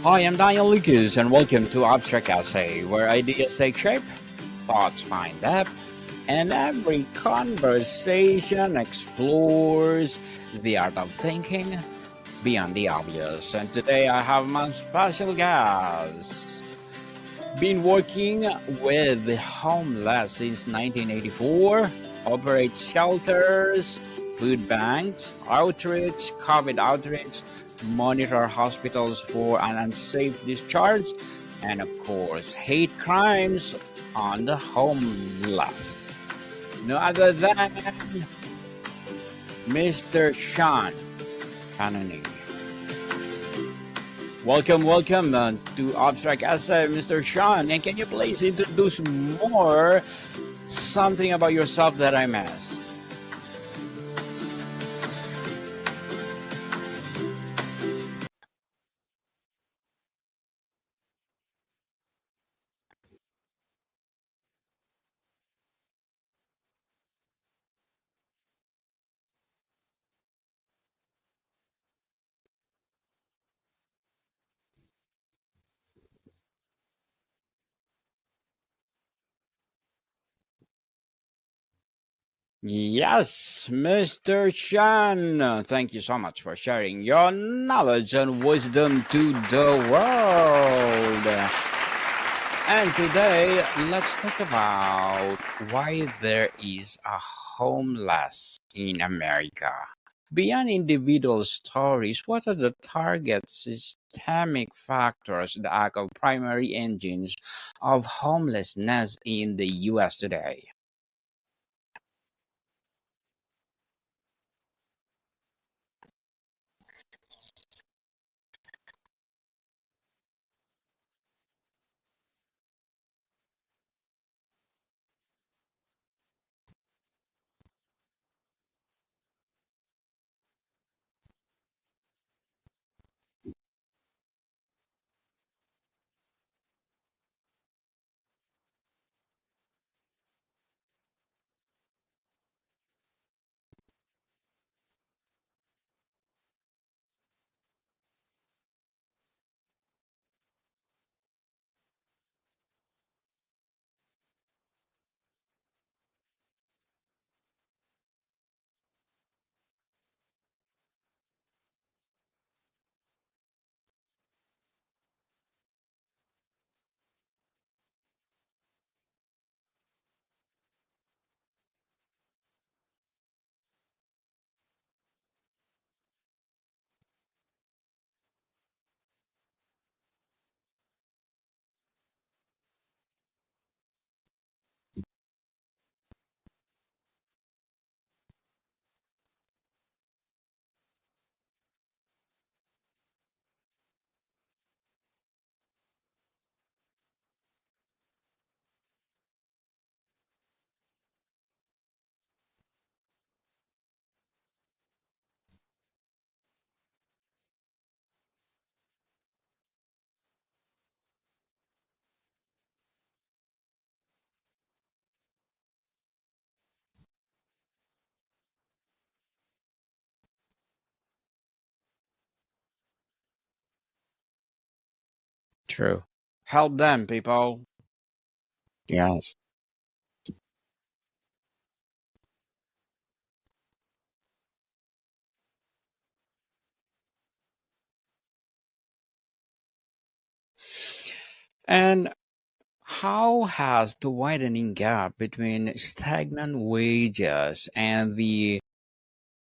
Hi, I'm Daniel Lucas, and welcome to Abstract Essay, where ideas take shape, thoughts find depth, and every conversation explores the art of thinking beyond the obvious. And today I have my special guest. Been working with the homeless since 1984, operates shelters, food banks, outreach, COVID outreach, monitor hospitals for an unsafe discharge, and of course, hate crimes on the homeless. No other than Mr. Sean Cononie. Welcome to Abstract Essay, Mr. Sean. And can you please introduce more something about yourself that I missed? Yes, Mr. Chan. Thank you so much for sharing your knowledge and wisdom to the world. And today, let's talk about why there is a homeless in America. Beyond individual stories, what are the target systemic factors that are the primary engines of homelessness in the US today? True. Help them, people. Yes. And how has the widening gap between stagnant wages and the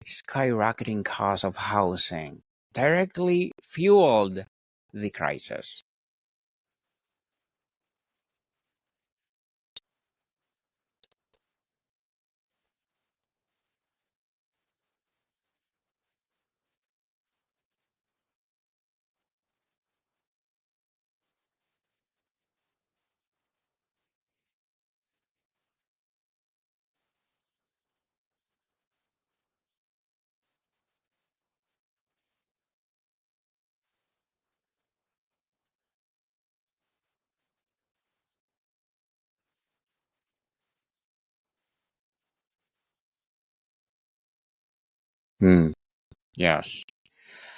skyrocketing cost of housing directly fueled the crisis? Hmm. Yes.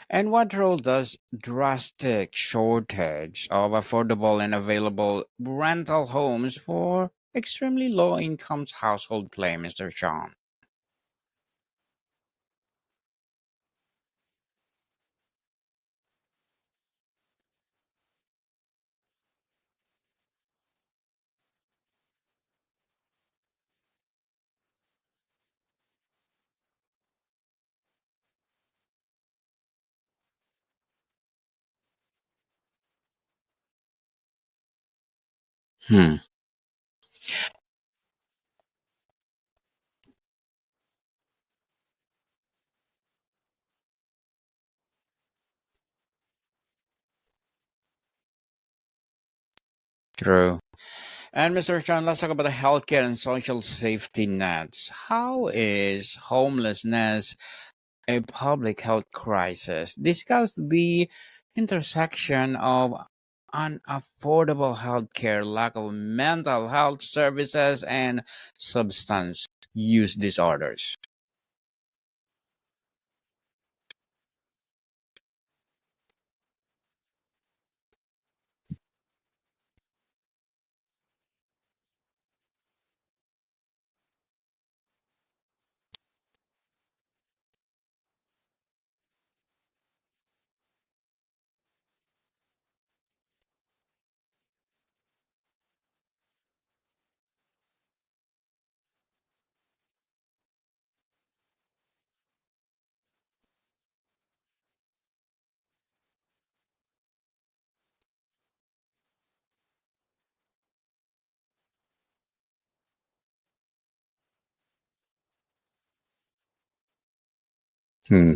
And what role does drastic shortage of affordable and available rental homes for extremely low incomes household play, Mr. Sean? Hmm, true. And Mr. Sean, let's talk about the healthcare and social safety nets. How is homelessness a public health crisis? Discuss the intersection of unaffordable healthcare, lack of mental health services, and substance use disorders. Hmm.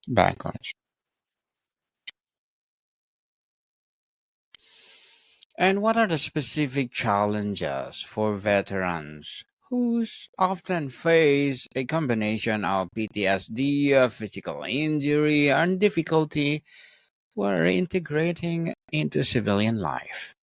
Backwards. And what are the specific challenges for veterans who often face a combination of PTSD, physical injury, and difficulty when reintegrating into civilian life?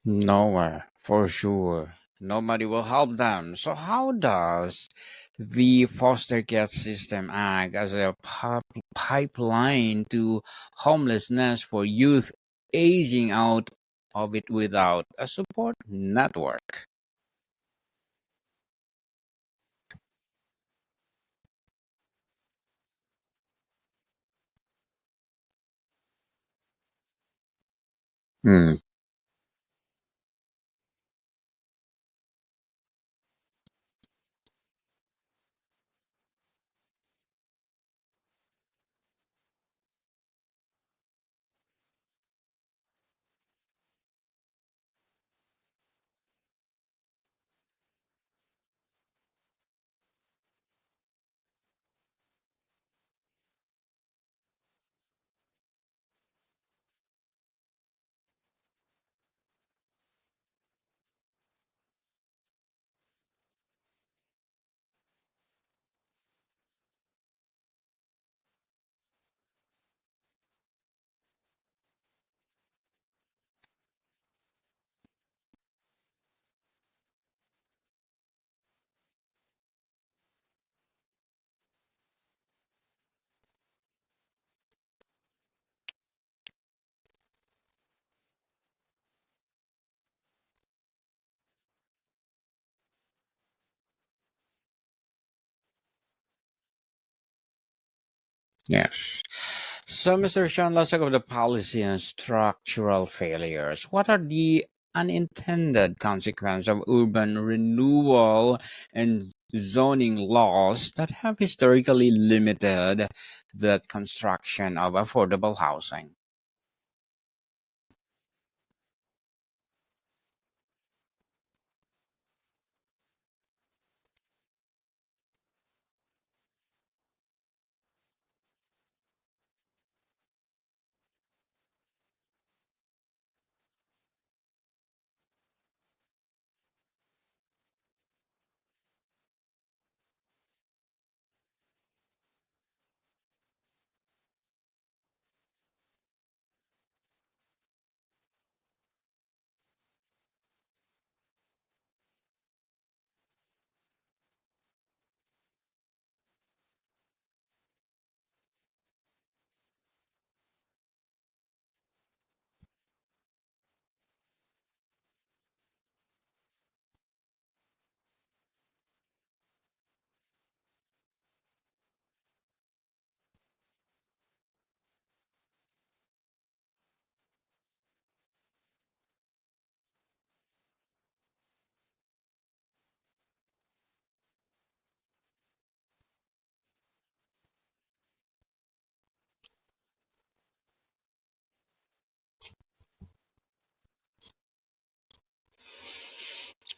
Nowhere, for sure. Nobody will help them. So, how does the foster care system act as a pipeline to homelessness for youth aging out of it without a support network? Hmm. Yes. So, Mr. Sean, let's talk about the policy and structural failures. What are the unintended consequences of urban renewal and zoning laws that have historically limited the construction of affordable housing?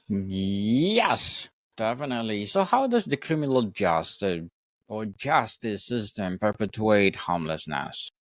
Yes, definitely. So, how does the criminal justice or justice system perpetuate homelessness?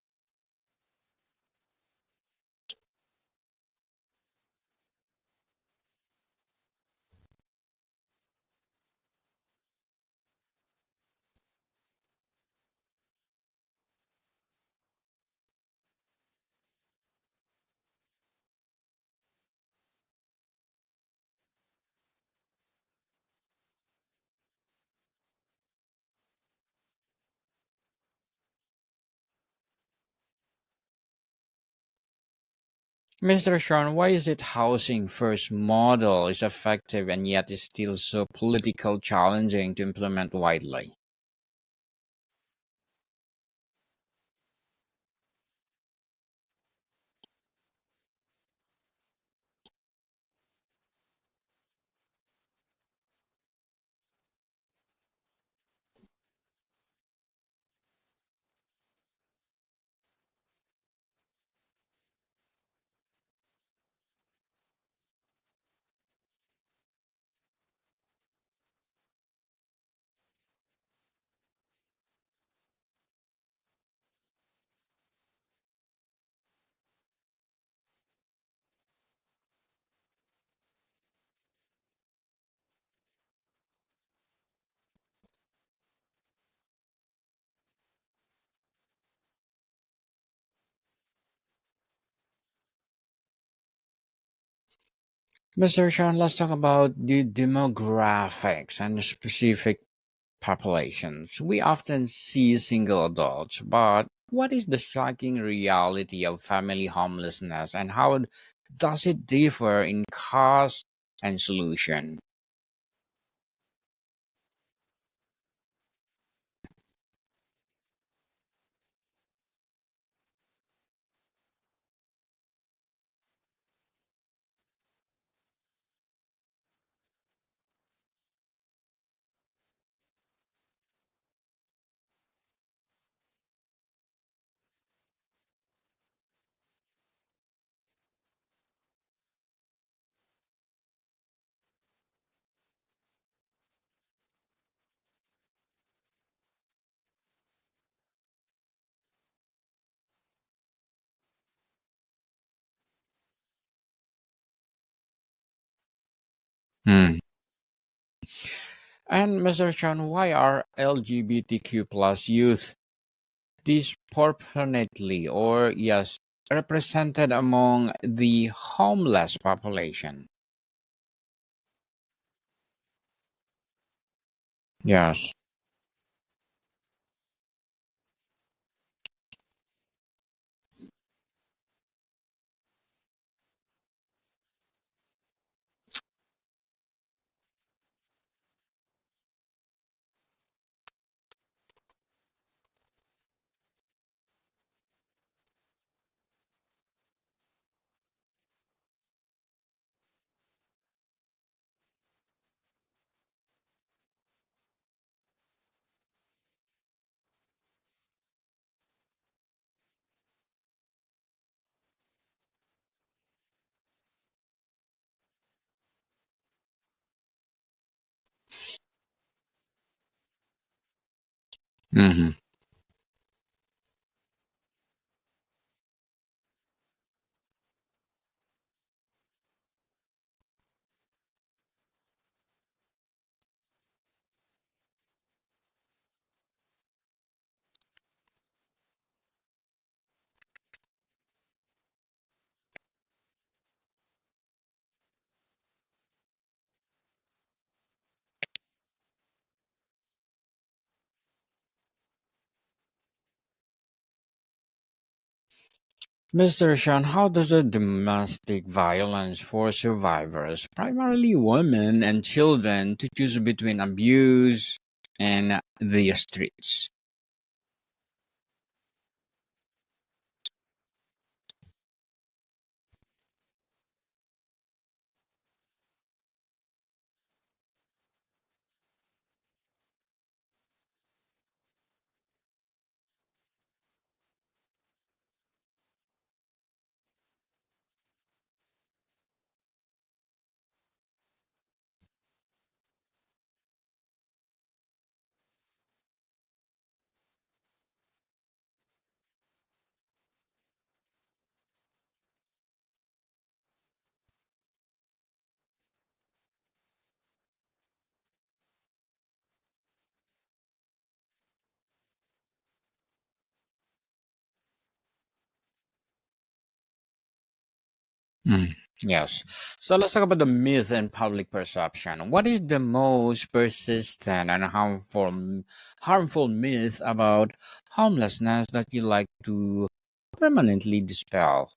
Mr. Sean, why is it housing first model is effective and yet is still so political challenging to implement widely? Mr. Sean, let's talk about the demographics and specific populations. We often see single adults, but what is the shocking reality of family homelessness and how does it differ in cost and solution? Hmm. And Mr. Chan, why are LGBTQ plus youth disproportionately or yes represented among the homeless population? Yes. Hmm. Mr. Sean, how does a domestic violence for survivors, primarily women and children, to choose between abuse and the streets? Mm, yes. So let's talk about the myth and public perception. What is the most persistent and harmful myth about homelessness that you like to permanently dispel?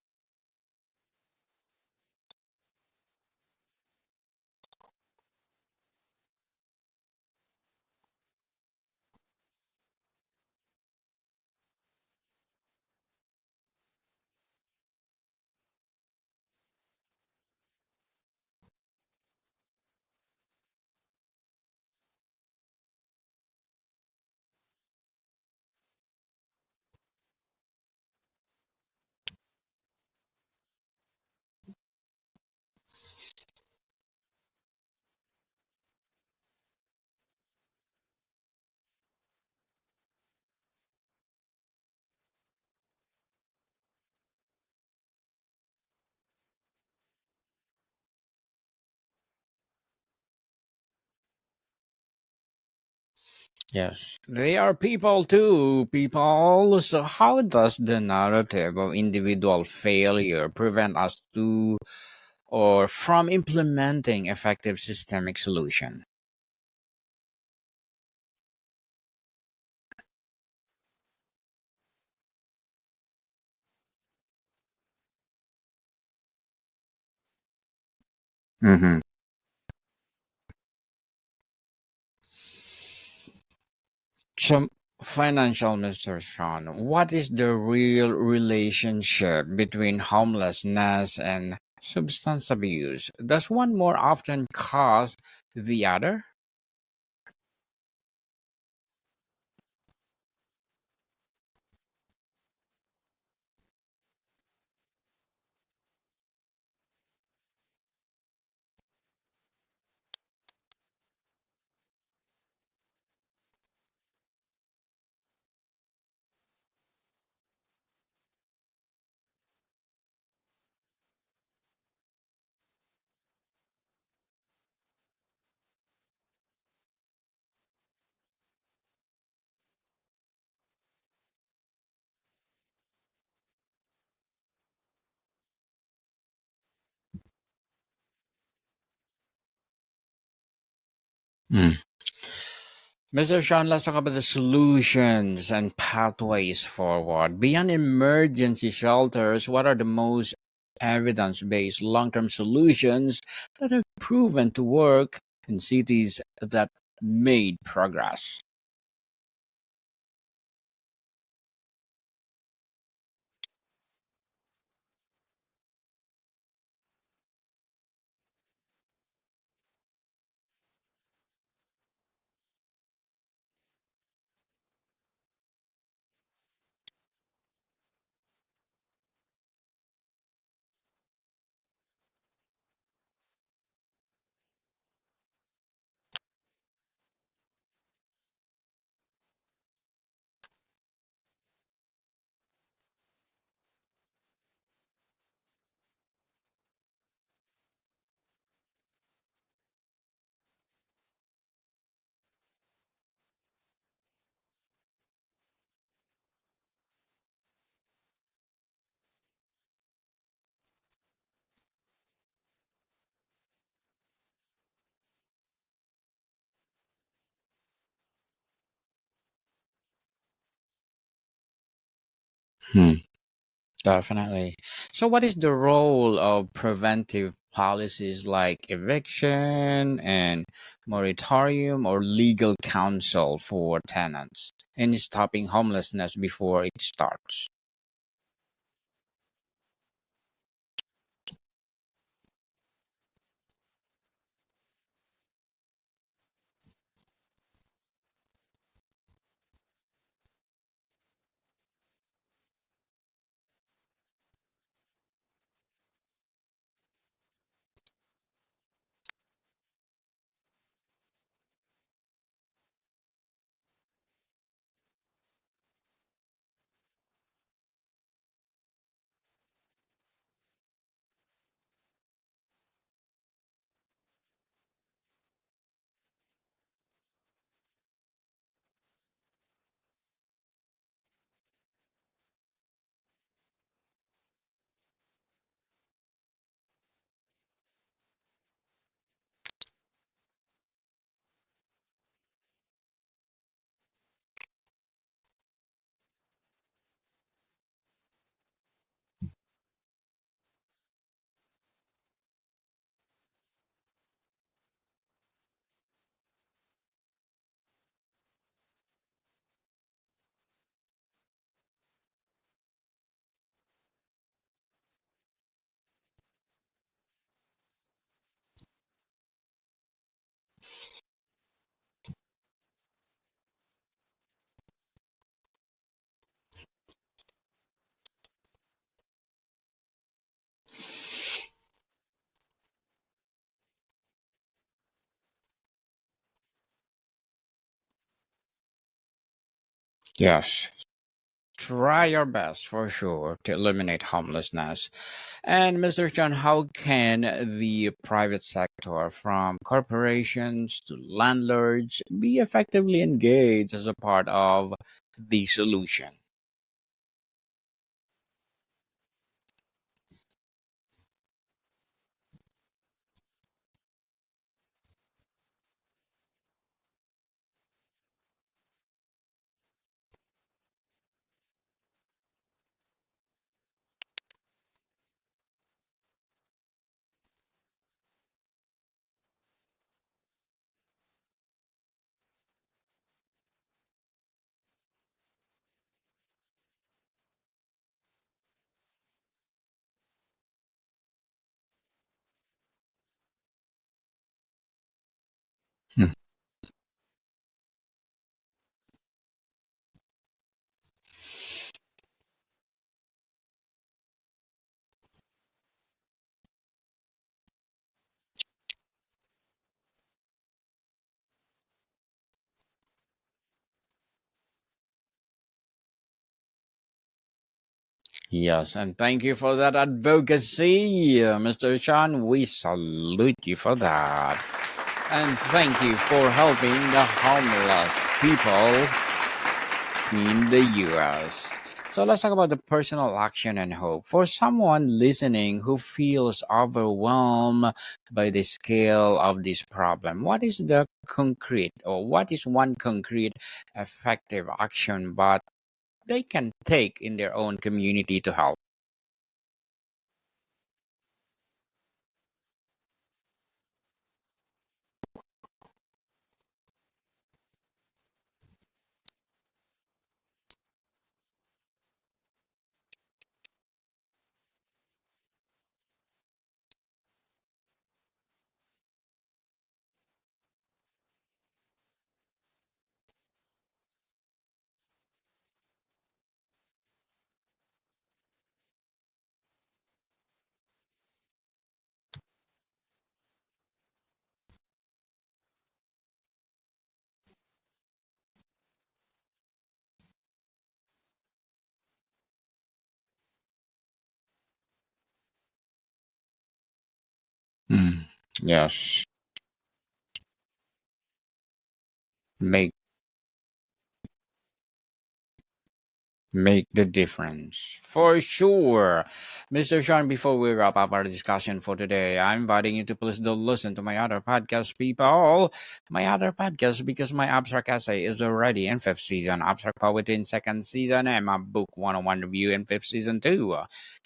Yes, they are people too, people. So, how does the narrative of individual failure prevent us to or from implementing effective systemic solution? Mm-hmm. So, financial, Mr. Sean, what is the real relationship between homelessness and substance abuse? Does one more often cause the other? Mr. Sean, let's talk about the solutions and pathways forward. Beyond emergency shelters, what are the most evidence based long term solutions that have proven to work in cities that made progress? Hmm. Definitely. So, what is the role of preventive policies like eviction and moratorium or legal counsel for tenants in stopping homelessness before it starts? Yes. Try your best for sure to eliminate homelessness. And Mr. John, how can the private sector, from corporations to landlords, be effectively engaged as a part of the solution? Hmm. Yes, and thank you for that advocacy, Mr. Chan. We salute you for that. And thank you for helping the homeless people in the US. So let's talk about the personal action and hope. For someone listening who feels overwhelmed by the scale of this problem, what is the concrete or what is one concrete effective action but they can take in their own community to help? Mm, yes. Make make the difference. For sure. Mr. Sean, before we wrap up our discussion for today, I'm inviting you to please do listen to my other podcast, people. My other podcast, because my Abstract Essay is already in fifth season, Abstract Poetry in second season, and my book 101 review in fifth season too.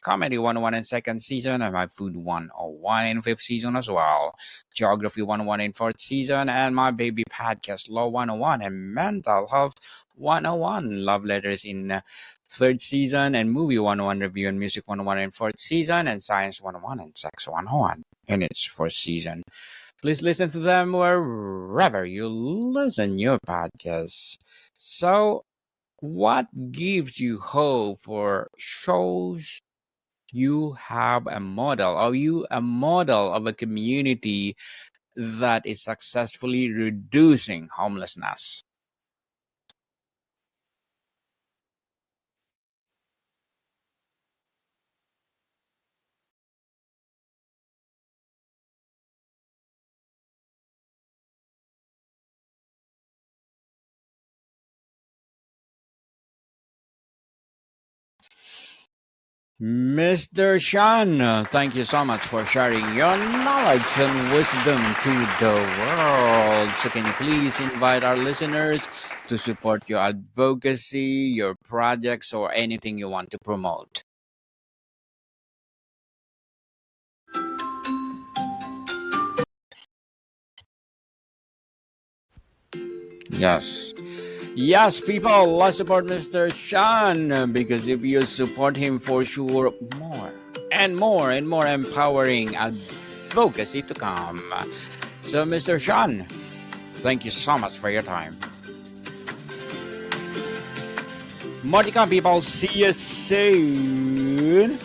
Comedy 101 in second season, and my food 101 in fifth season as well. Geography 101 in fourth season, and my baby podcast Law 101 and Mental Health 101 Love Letters in third season, and Movie 101 Review and Music 101 in fourth season, and Science 101 and Sex 101 in its fourth season. Please listen to them wherever you listen your podcasts. So, what gives you hope for shows you have a model? Are you a model of a community that is successfully reducing homelessness? Mr. Shan, thank you so much for sharing your knowledge and wisdom to the world. So, can you please invite our listeners to support your advocacy, your projects, or anything you want to promote? Yes. Yes, people, let's support Mr. Shan because if you support him for sure, more and more and more empowering advocacy to come. So, Mr. Shan, thank you so much for your time. More to come, people. See you soon.